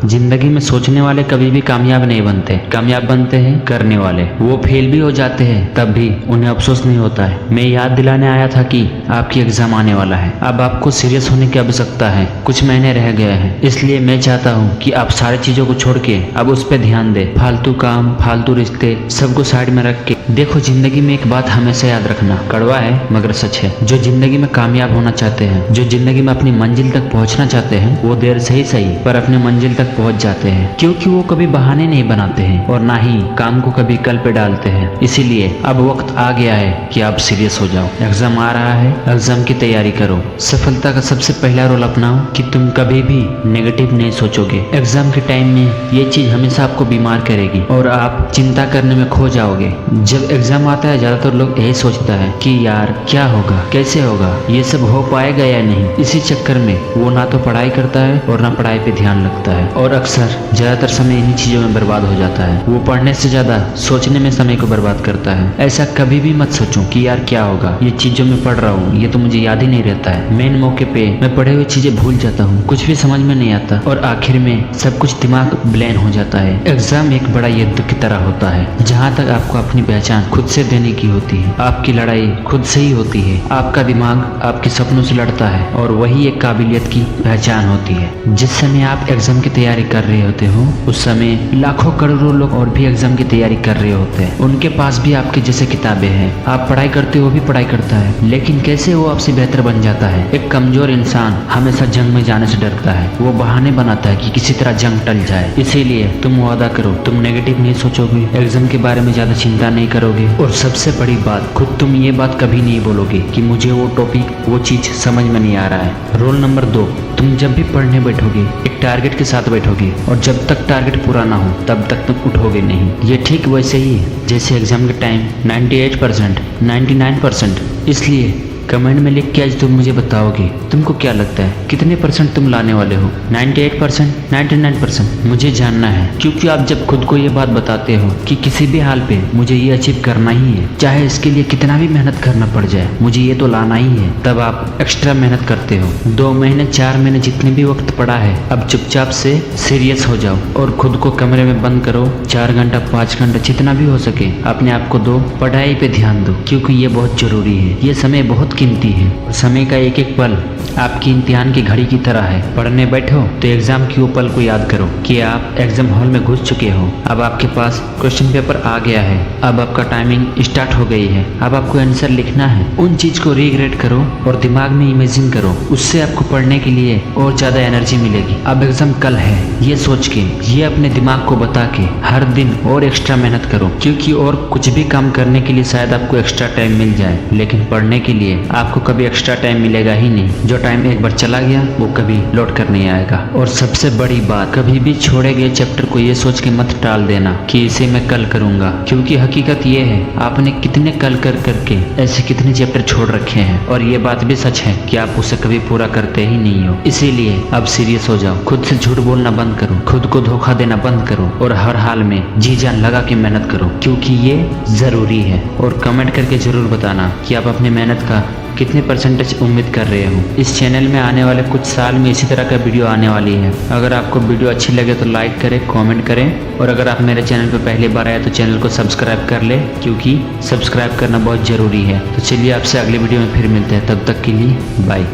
जिंदगी में सोचने वाले कभी भी कामयाब नहीं बनते, कामयाब बनते हैं करने वाले। वो फेल भी हो जाते हैं तब भी उन्हें अफसोस नहीं होता है। मैं याद दिलाने आया था कि आपकी एग्जाम आने वाला है। अब आपको सीरियस होने की आवश्यकता है। कुछ महीने रह गए हैं, इसलिए मैं चाहता हूँ कि आप सारी चीजों को छोड़ के अब उस पर ध्यान दे। फालतू काम, फालतू रिश्ते सबको साइड में रख के देखो, जिंदगी में एक बात हमेशा याद रखना, कड़वा है मगर सच है। जो जिंदगी में कामयाब होना चाहते हैं, जो जिंदगी में अपनी मंजिल तक पहुंचना चाहते हैं, वो देर से ही सही पर अपने मंजिल तक पहुंच जाते हैं, क्योंकि वो कभी बहाने नहीं बनाते हैं और ना ही काम को कभी कल पे डालते हैं। इसीलिए अब वक्त आ गया है कि आप सीरियस हो जाओ। एग्जाम आ रहा है, एग्जाम की तैयारी करो। सफलता का सबसे पहला रोल अपनाओ कि तुम कभी भी नेगेटिव नहीं सोचोगे। एग्जाम के टाइम में ये चीज हमेशा आपको बीमार करेगी और आप चिंता करने में खो जाओगे। जब एग्जाम आता है, ज्यादातर लोग यही सोचता है कि यार क्या होगा, कैसे होगा, ये सब हो पाएगा या नहीं। इसी चक्कर में वो ना तो पढ़ाई करता है और ना पढ़ाई पे ध्यान लगता है और अक्सर ज्यादातर समय इन्हीं चीजों में बर्बाद हो जाता है। वो पढ़ने से ज्यादा सोचने में समय को बर्बाद करता है। ऐसा कभी भी मत सोचो कि यार क्या होगा, ये चीज जो मैं पढ़ रहा हूँ ये तो मुझे याद ही नहीं रहता है। मेन मौके पे मैं पढ़े हुए चीजें भूल जाता हूँ, कुछ भी समझ में नहीं आता और आखिर में सब कुछ दिमाग ब्लैंक हो जाता है। एग्जाम एक बड़ा युद्ध की तरह होता है, जहाँ तक आपको अपनी पहचान खुद से देने की होती है। आपकी लड़ाई खुद से ही होती है। आपका दिमाग आपके सपनों से लड़ता है और वही एक काबिलियत की पहचान होती है। जिस समय आप एग्जाम की तैयारी कर रहे होते हो, उस समय लाखों करोड़ों लोग और भी एग्जाम की तैयारी कर रहे होते हैं। उनके पास भी आपके जैसे किताबें हैं। आप पढ़ाई करते हो, वो भी पढ़ाई करता है, लेकिन कैसे वो आपसे बेहतर बन जाता है। एक कमजोर इंसान हमेशा जंग में जाने से डरता है। वो बहाने बनाता है कि किसी तरह जंग टल जाए। इसीलिए तुम वादा करो, तुम नेगेटिव नहीं सोचोगे, एग्जाम के बारे में ज्यादा चिंता नहीं करोगे और सबसे बड़ी बात, खुद तुम ये बात कभी नहीं बोलोगे कि मुझे वो टॉपिक, वो चीज समझ में नहीं आ रहा है। रोल नंबर 2, तुम जब भी पढ़ने बैठोगे एक टारगेट के साथ बैठोगे और जब तक टारगेट पूरा ना हो तब तक तुम उठोगे नहीं। ये ठीक वैसे ही है जैसे एग्जाम के टाइम 98%, 99%। इसलिए कमेंट में लिख के आज तुम मुझे बताओगे तुमको क्या लगता है कितने परसेंट तुम लाने वाले हो। 98%, 99%? मुझे जानना है, क्योंकि आप जब खुद को ये बात बताते हो कि किसी भी हाल पे मुझे ये अचीव करना ही है, चाहे इसके लिए कितना भी मेहनत करना पड़ जाए, मुझे ये तो लाना ही है, तब आप एक्स्ट्रा मेहनत करते हो। 2 महीने 4 महीने जितने भी वक्त पड़ा है, अब चुपचाप से सीरियस हो जाओ और खुद को कमरे में बंद करो। 4 घंटा 5 घंटा जितना भी हो सके अपने आप को दो, पढ़ाई पे ध्यान दो, क्योंकि ये बहुत जरूरी है। ये समय बहुत कीमती है और समय का एक एक पल आपकी इम्तिहान की घड़ी की तरह है। पढ़ने बैठो तो एग्जाम की वो पल को याद करो कि आप एग्जाम हॉल में घुस चुके हो। अब आपके पास क्वेश्चन पेपर आ गया है, अब आपका टाइमिंग स्टार्ट हो गई है, अब आपको आंसर लिखना है। उन चीज को रिग्रेट करो और दिमाग में इमेजिन करो, उससे आपको पढ़ने के लिए और ज्यादा एनर्जी मिलेगी। अब एग्जाम कल है, ये सोच के, ये अपने दिमाग को बता के हर दिन और एक्स्ट्रा मेहनत करो, क्योंकि और कुछ भी काम करने के लिए शायद आपको एक्स्ट्रा टाइम मिल जाए, लेकिन पढ़ने के लिए आपको कभी एक्स्ट्रा टाइम मिलेगा ही नहीं। जो टाइम एक बार चला गया वो कभी लौट कर नहीं आएगा। और सबसे बड़ी बात, कभी भी छोड़े गए चैप्टर को ये सोच के मत टाल देना कि इसे मैं कल करूंगा, क्योंकि हकीकत ये है आपने कितने कल कर करके ऐसे कितने चैप्टर छोड़ रखे हैं और ये बात भी सच है कि आप उसे कभी पूरा करते ही नहीं हो। इसीलिए अब सीरियस हो जाओ, खुद से झूठ बोलना बंद करो, खुद को धोखा देना बंद करो और हर हाल में जी जान लगा के मेहनत करो, क्योंकि ये जरूरी है। और कमेंट करके जरूर बताना कि आप अपनी मेहनत का कितने परसेंटेज उम्मीद कर रहे हो। इस चैनल में आने वाले कुछ साल में इसी तरह का वीडियो आने वाली है। अगर आपको वीडियो अच्छी लगे तो लाइक करें, कमेंट करें और अगर आप मेरे चैनल पर पहली बार आए तो चैनल को सब्सक्राइब कर ले, क्योंकि सब्सक्राइब करना बहुत ज़रूरी है। तो चलिए आपसे अगले वीडियो में फिर मिलते हैं, तब तक के लिए बाय।